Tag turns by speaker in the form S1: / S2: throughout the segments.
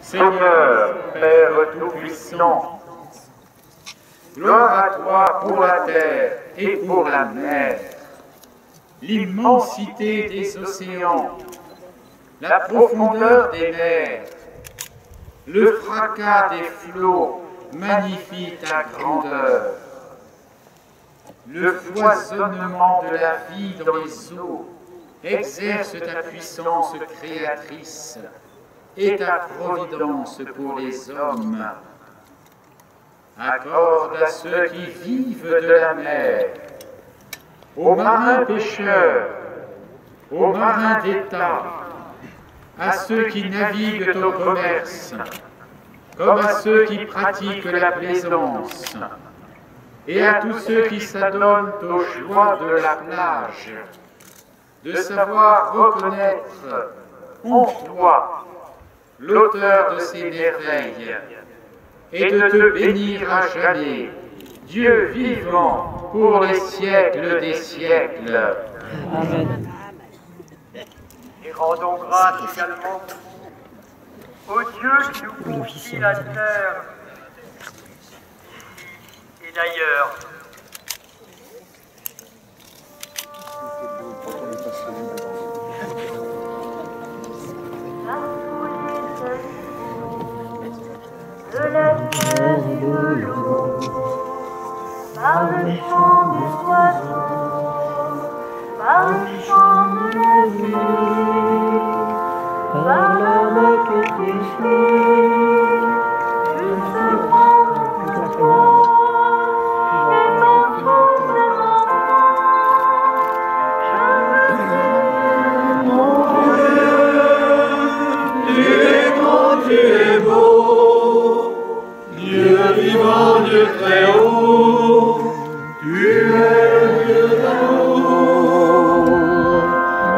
S1: Seigneur, Père Tout-Puissant, gloire à toi pour la terre et pour la mer, l'immensité des océans, la profondeur des mers, le fracas des flots magnifie ta grandeur, le foisonnement de la vie dans les eaux exerce ta puissance créatrice et ta providence pour les hommes. Accorde à ceux qui vivent de la mer, aux marins pêcheurs, aux marins d'État, à ceux qui naviguent au commerce, comme à ceux qui pratiquent la plaisance, et à tous ceux qui s'adonnent aux joies de la plage, de savoir reconnaître en toi l'auteur de ces merveilles, et de te bénir à jamais, Dieu vivant pour les siècles des siècles.
S2: Amen.
S3: Et rendons grâce également au Dieu qui nous confie la terre et d'ailleurs.
S4: De la terre et de l'eau, par le chant des oiseaux, par le chant de la vie, par l'âme que tu fais, je te prends toi, et dans tout
S5: Tu es beau, Dieu vivant, Dieu très haut, tu es Dieu d'amour.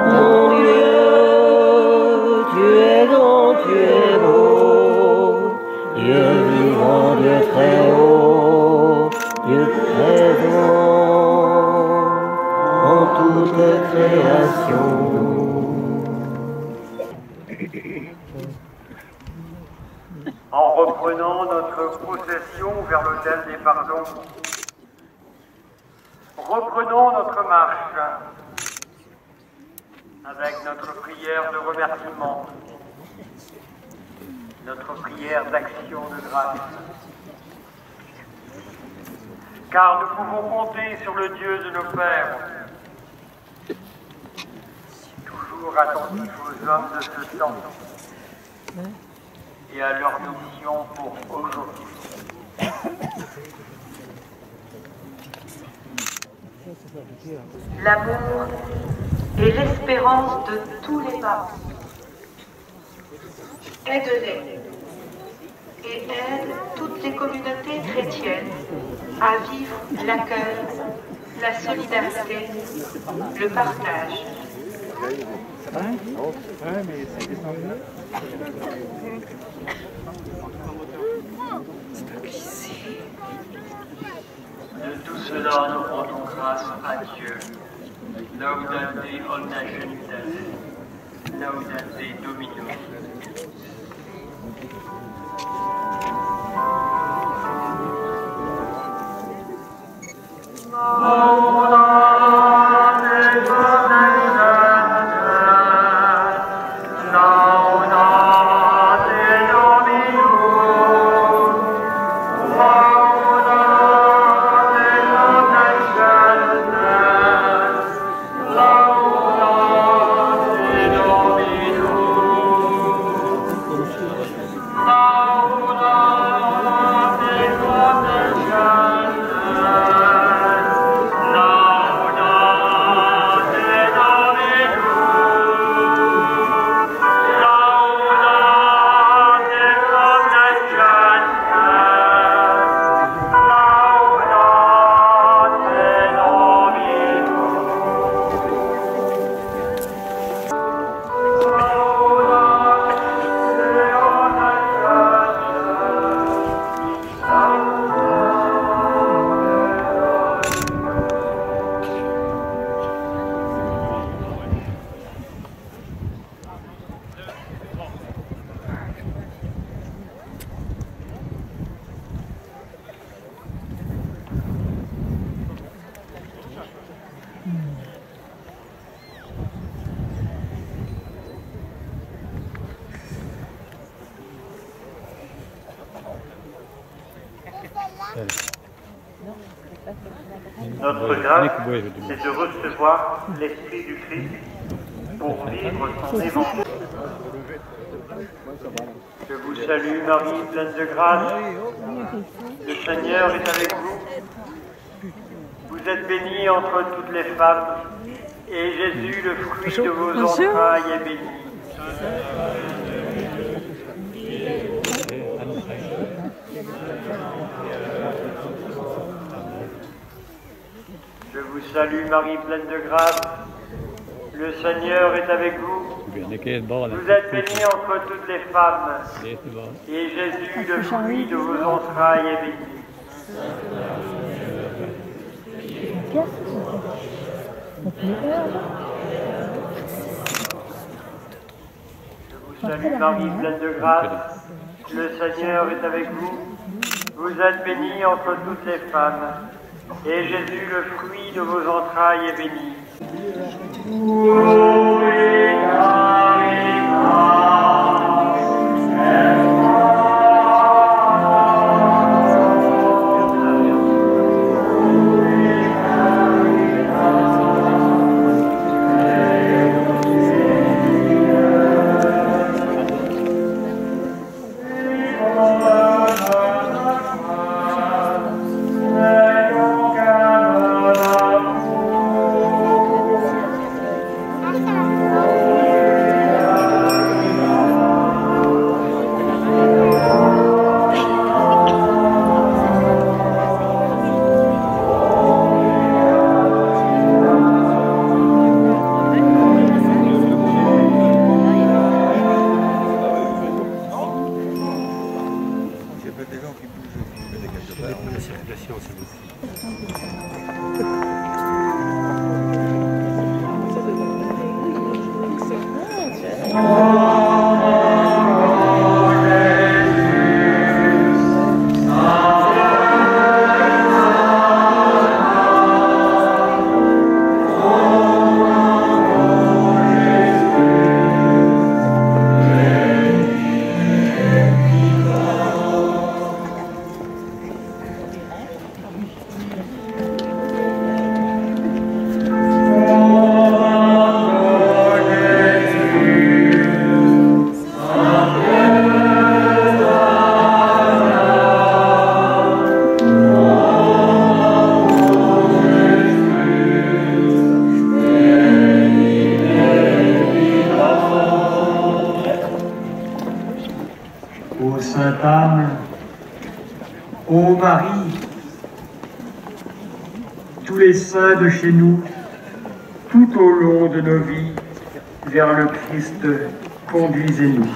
S2: Mon Dieu, tu es grand, tu es beau, Dieu vivant, Dieu très haut, Dieu présent en toute création.
S3: En reprenant notre procession vers l'autel des pardons, reprenons notre marche avec notre prière de remerciement, notre prière d'action de grâce. Car nous pouvons compter sur le Dieu de nos pères, toujours attentif aux hommes de ce temps et à leur mission pour aujourd'hui.
S6: L'amour est l'espérance de tous les parents. Aide-les et aide toutes les communautés chrétiennes à vivre l'accueil, la solidarité, le partage.
S3: De tout cela, nous rendons grâce à Dieu. Laudate omnia genitas, laudate Domino.
S7: Notre grâce, c'est de recevoir l'Esprit du Christ pour vivre son évangile. Je vous salue Marie, pleine de grâce. Le Seigneur est avec vous. Vous êtes bénie entre toutes les femmes, et Jésus, le fruit de vos entrailles, est béni. Je vous salue Marie, pleine de grâce. Le Seigneur est avec vous. Vous êtes bénie entre toutes les femmes, et Jésus, le fruit de vos entrailles, est béni. Je vous salue Marie, pleine de grâce. Le Seigneur est avec vous. Vous êtes bénie entre toutes les femmes, et Jésus, le fruit de vos entrailles, est béni.
S8: Ô Marie, tous les saints de chez nous, tout au long de nos vies, vers le Christ, conduisez-nous.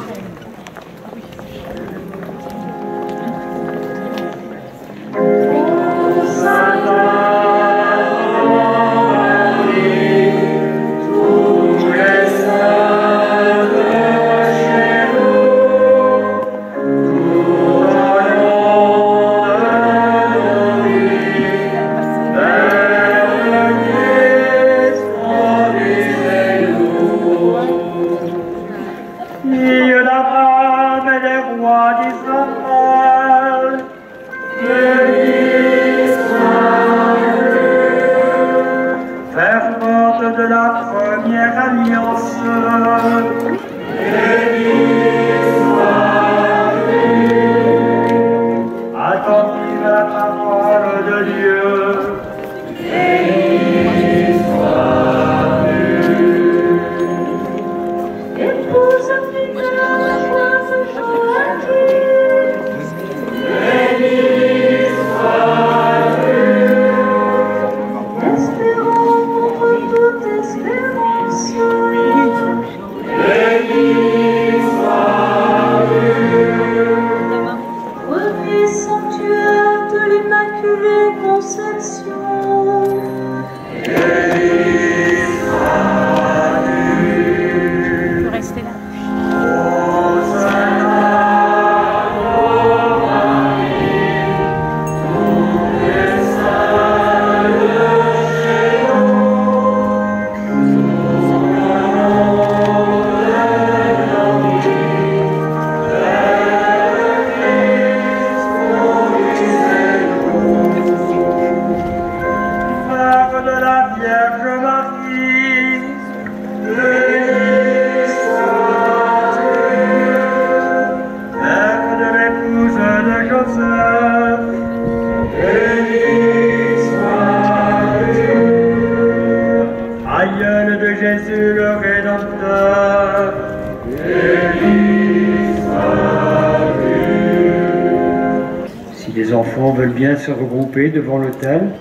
S8: enfants veulent bien se regrouper devant l'autel,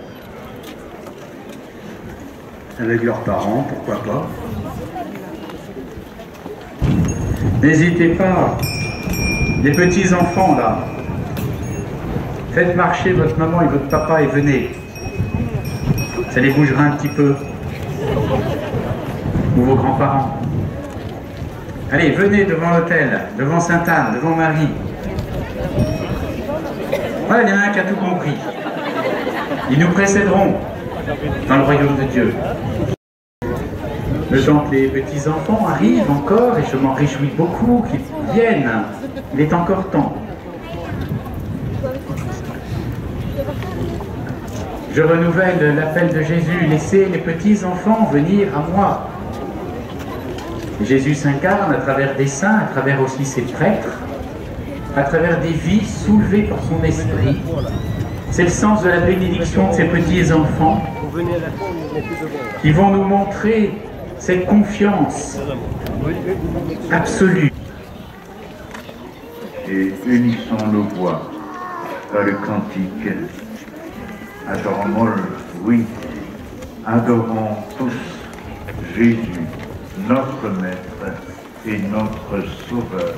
S8: avec leurs parents, pourquoi pas.
S1: N'hésitez pas, les petits enfants là, faites marcher votre maman et votre papa et venez. Ça les bougera un petit peu. Ou vos grands-parents. Allez, venez devant l'autel, devant Sainte-Anne, devant Marie. Voilà, il y en a un qui a tout compris. Ils nous précéderont dans le royaume de Dieu. Le temps que les petits-enfants arrivent encore, et je m'en réjouis beaucoup qu'ils viennent, il est encore temps. Je renouvelle l'appel de Jésus, laissez les petits-enfants venir à moi. Jésus s'incarne à travers des saints, à travers aussi ses prêtres, à travers des vies soulevées par son esprit. C'est le sens de la bénédiction de ces petits-enfants qui vont nous montrer cette confiance absolue.
S9: Et unissons nos voix dans le cantique. Adorons, oui, adorons tous Jésus, notre Maître et notre Sauveur.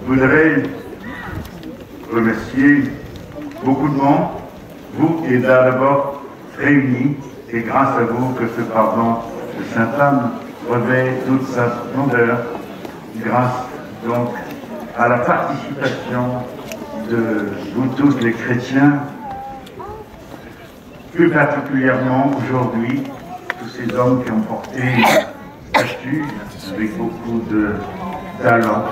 S9: Je voudrais remercier beaucoup de monde, vous qui êtes d'abord réunis, et grâce à vous que ce pardon de Sainte-Anne revêt toute sa splendeur, grâce donc à la participation de vous tous les chrétiens, plus particulièrement aujourd'hui, tous ces hommes qui ont porté statue avec beaucoup de talent,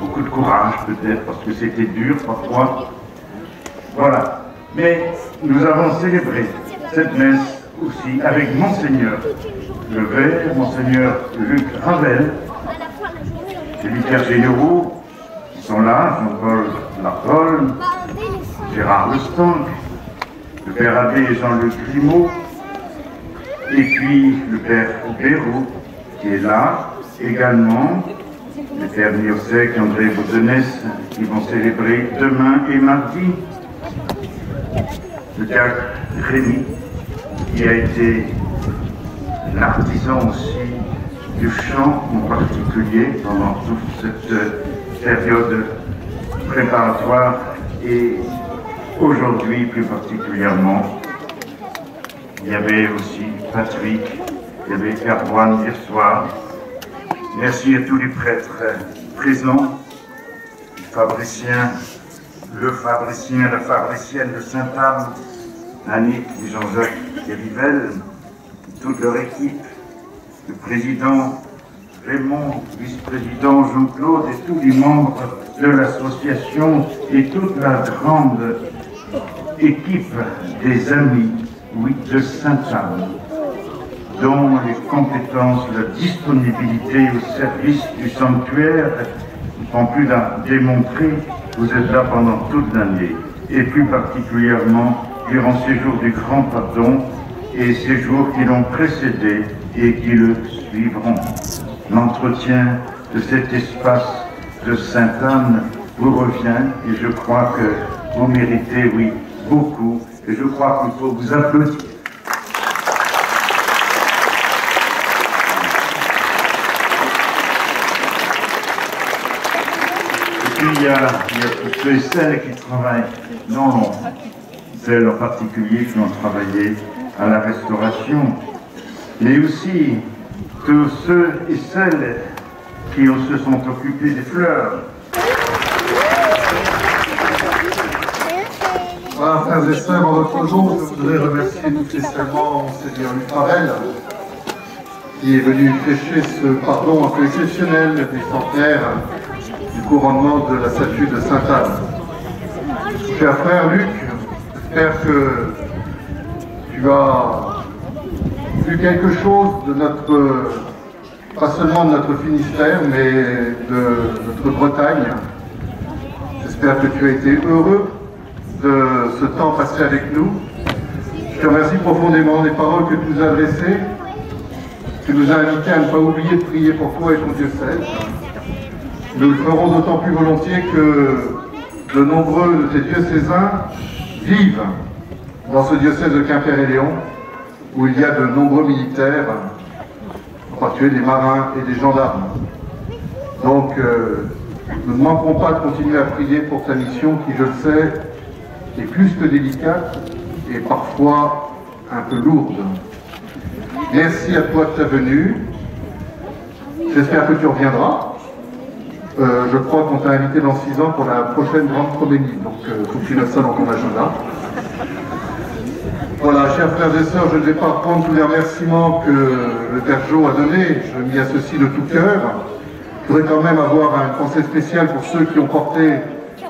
S9: beaucoup de courage peut-être, parce que c'était dur parfois. Voilà. Mais nous avons célébré cette messe aussi avec Monseigneur Levet, Monseigneur Luc Ravel, les vicaires généraux qui sont là, Jean-Paul Larpol, Gérard Lestanc, le père abbé Jean-Luc Grimaud, et puis le père Béraud qui est là également, le père Niosek et André Baudenès qui vont célébrer demain et mardi, le diacre Rémy qui a été l'artisan aussi du chant en particulier pendant toute cette période préparatoire et aujourd'hui plus particulièrement. Il y avait aussi Patrick, il y avait Erwan hier soir. Merci à tous les prêtres présents, les Fabriciens, le Fabricien, la Fabricienne de Sainte-Anne, Annick et Jean-Jacques Dérivelle, toute leur équipe, le président Raymond, vice-président Jean-Claude et tous les membres de l'association et toute la grande équipe des amis, oui, de Sainte-Anne, dont les compétences, la disponibilité au service du sanctuaire ne font plus à démontrer. Vous êtes là pendant toute l'année, et plus particulièrement durant ces jours du Grand Pardon et ces jours qui l'ont précédé et qui le suivront. L'entretien de cet espace de Sainte-Anne vous revient et je crois que vous méritez, oui, beaucoup, et je crois qu'il faut vous applaudir. Et puis il y a tous ceux et celles qui travaillent, non, celles en particulier qui ont travaillé à la restauration, mais aussi tous ceux et celles qui se sont occupés des fleurs.
S10: Voilà, frères et sœurs, en votre nom, je voudrais remercier tout spécialement Monseigneur Luc Ravel, qui est venu prêcher ce pardon un peu exceptionnel du centenaire du couronnement de la statue de Sainte-Anne. Cher frère Luc, j'espère que tu as vu quelque chose de notre, pas seulement de notre Finistère, mais de notre Bretagne. J'espère que tu as été heureux de ce temps passé avec nous. Je te remercie profondément des paroles que tu nous as adressées. Tu nous as invités à ne pas oublier de prier pour toi et ton diocèse. Nous le ferons d'autant plus volontiers que de nombreux de tes diocésains vivent dans ce diocèse de Quimper-et-Léon, où il y a de nombreux militaires, en particulier des marins et des gendarmes. Donc, nous ne manquerons pas de continuer à prier pour ta mission qui, je le sais, est plus que délicate et parfois un peu lourde. Merci à toi de ta venue. J'espère que tu reviendras. Je crois qu'on t'a invité dans 6 ans pour la prochaine grande proménie, donc il faut que tu notes ça dans ton agenda. Voilà, chers frères et sœurs, je ne vais pas reprendre tous les remerciements que le Père Jo a donnés, je m'y associe de tout cœur. Je voudrais quand même avoir une pensée spéciale pour ceux qui ont porté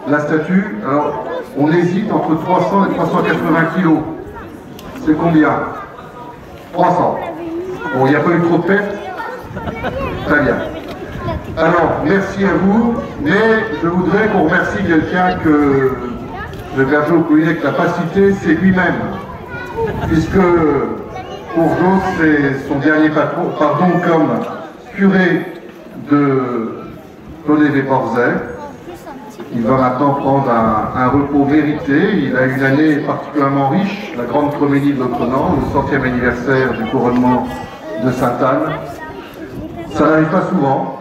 S10: la statue. Alors, on hésite entre 300 et 380 kilos. C'est combien? 300. Bon, il n'y a pas eu trop de pertes? Très bien. Alors, merci à vous, mais je voudrais qu'on remercie quelqu'un que le Père Jo Pouillet n'a pas cité, c'est lui-même. Puisque pour Jo, c'est son dernier pardon comme curé de Tolède-et-Porzay. Il va maintenant prendre un repos mérité. Il a une année particulièrement riche, la grande proménie de Notre-Dame, le 100e anniversaire du couronnement de Sainte-Anne. Ça n'arrive pas souvent.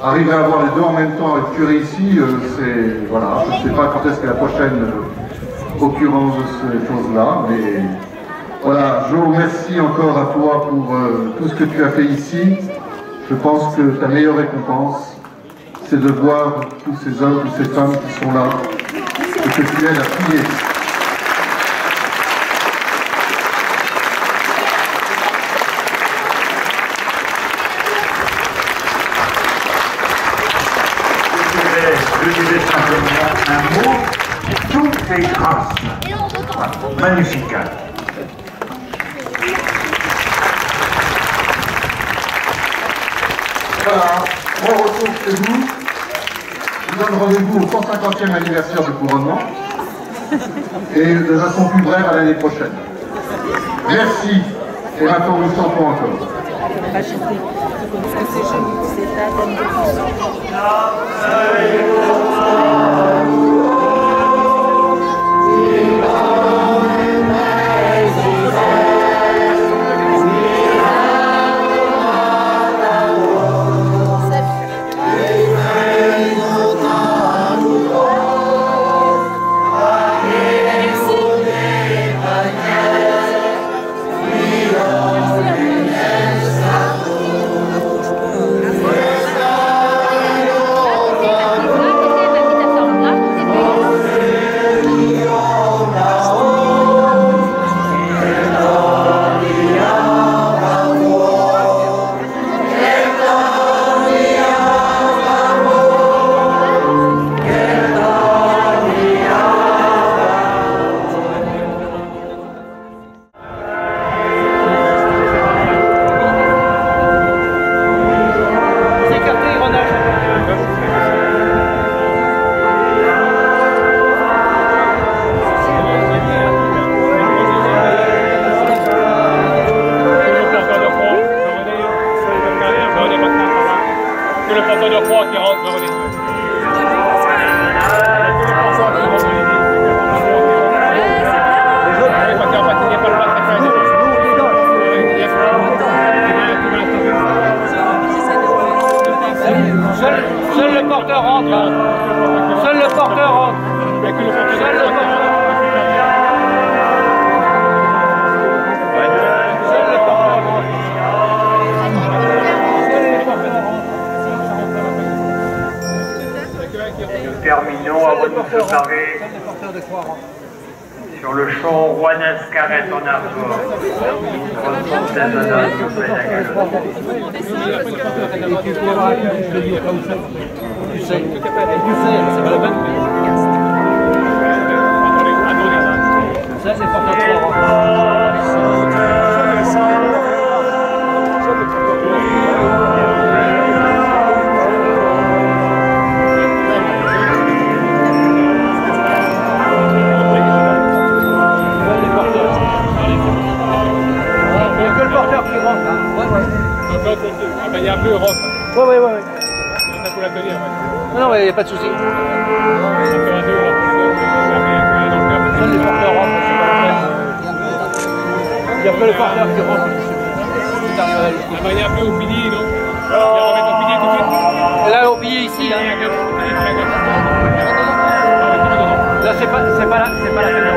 S10: Arriver à avoir les deux en même temps, être curé ici, c'est... Voilà, je ne sais pas quand est-ce qu'est la prochaine occurrence de ces choses-là, mais... Voilà, Jo, merci encore à toi pour tout ce que tu as fait ici. Je pense que ta meilleure récompense, c'est de voir tous ces hommes, toutes ces femmes qui sont là, et que tu aides à prier.
S9: Je disais simplement un mot, toutes les grâces. Voilà, magnifique.
S10: Voilà, on retrouve chez vous. Je vous donne rendez-vous au 150e anniversaire du couronnement et de façon plus brève à l'année prochaine. Merci et maintenant nous chantons encore.
S11: que le porteur de croix qui rentre devant les yeux. Seul le porteur rentre. Seul le porteur rentre. Seul le porteur.
S7: Nous terminons avant de nous séparer sur le chant Juanes Caret en Argor.
S11: Ça, c'est porteur de croix. Il y a un peu Europe.
S12: Ouais.
S11: Ça faut la tenir.
S12: Non, il n'y a pas de souci. Seul les porteurs rentrent. Il y a pas le porteur qui rentre.
S11: Il y a un peu au pilier, non? Il y a un remettre au pilier tout de suite.
S12: Et là, au pilier ici. Là, c'est pas la peine.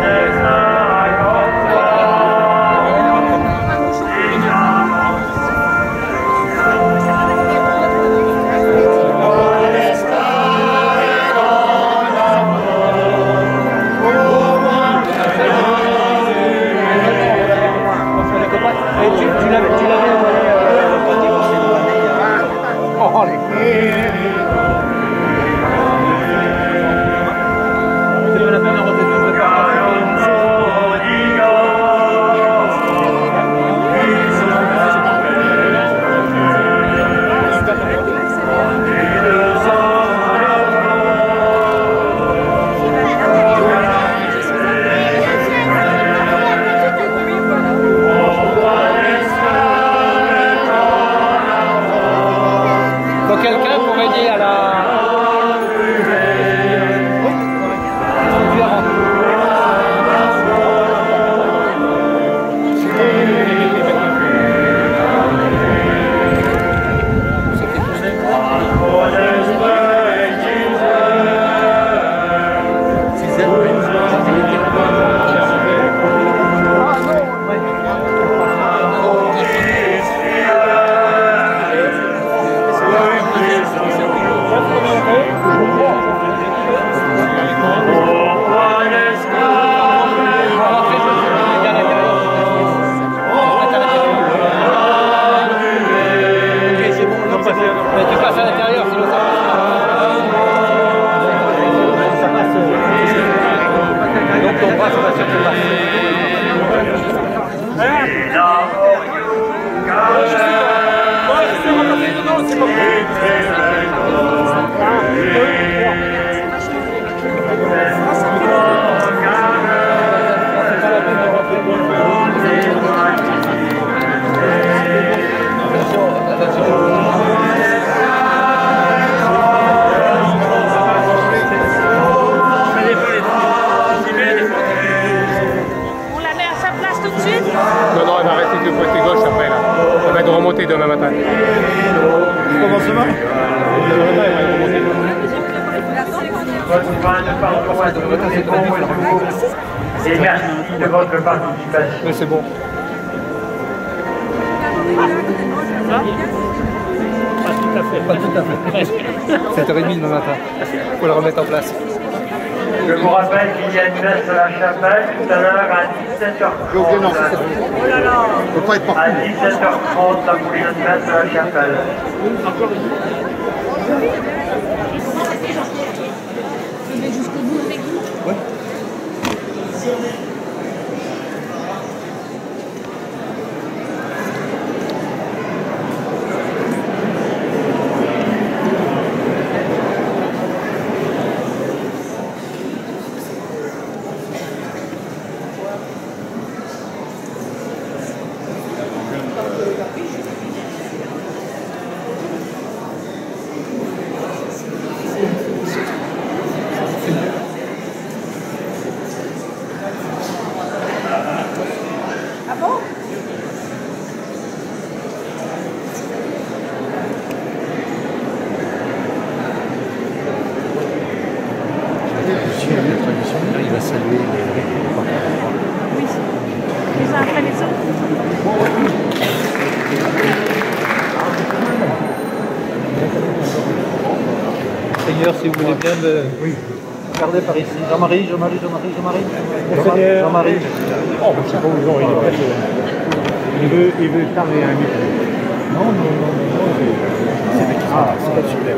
S12: Quelqu'un pour aider à la...
S11: Demain matin.
S12: Comment ça va?
S7: Et merci de votre participation.
S12: Mais c'est bon. Pas tout à fait. 7h30 demain matin. Il faut le remettre en place.
S7: Je vous rappelle qu'il y a une messe à la chapelle tout à l'heure à 17h30.
S10: Non, il faut pas être partout.
S7: À 17h30, la prochaine messe à la chapelle.
S4: Je vais jusqu'au bout avec vous.
S12: Ouais. bénédiction. Il va saluer les
S4: Oui. Les uns après les autres.
S12: Seigneur, si vous voulez bien me... Oui. Regardez par ici. Jean-Marie.
S11: Seigneur.
S12: Jean-Marie.
S11: Oh, je sais pas où il est prêt. Il veut parler à un micro. Non. C'est pas super.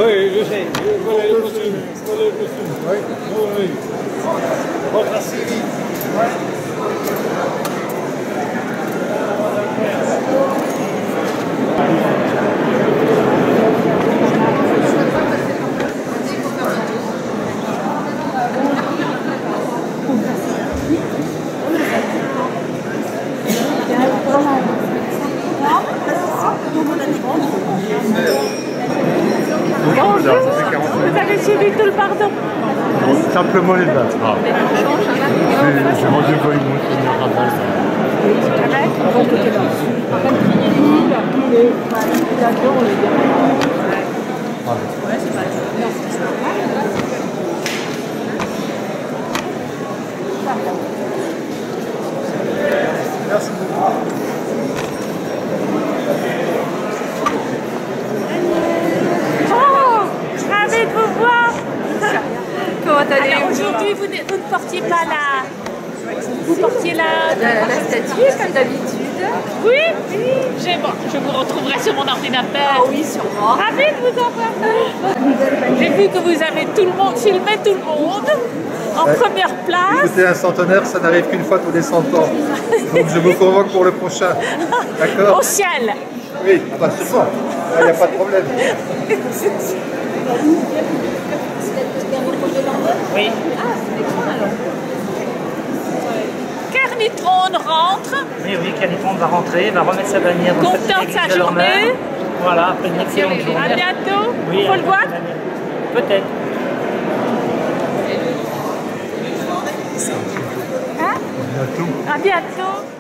S11: Oui, je sais. Voilà le costume. Oui. Votre Syrie.
S4: Bonjour, vous avez suivi tout le pardon?
S11: Simplement les dates. J'ai rendez-vous avec mon seigneur Raval.
S12: Merci beaucoup.
S4: Ravi de vous voir.
S6: Comment allez-vous?
S4: Alors aujourd'hui, vous ne portiez pas la... Vous portiez la
S6: statue comme d'habitude.
S4: Oui, je vous retrouverai sur mon ordinateur.
S6: Ah oui, sûrement.
S4: Ravi de vous en voir. J'ai vu que vous avez filmé tout le monde en première place.
S12: Écoutez, un centenaire, ça n'arrive qu'une fois tous les 100 ans. Donc je vous convoque pour le prochain. D'accord?
S4: Au ciel.
S12: Oui, absolument. Il n'y a pas de problème.
S4: Oui. Kernitron rentre.
S13: Oui, Kernitron va rentrer, va remettre sa bannière dans
S4: content de sa journée.
S13: Voilà, après une excellente journée.
S4: À bientôt.
S13: Oui,
S4: faut le voir.
S13: Peut-être.
S4: Hein? À bientôt.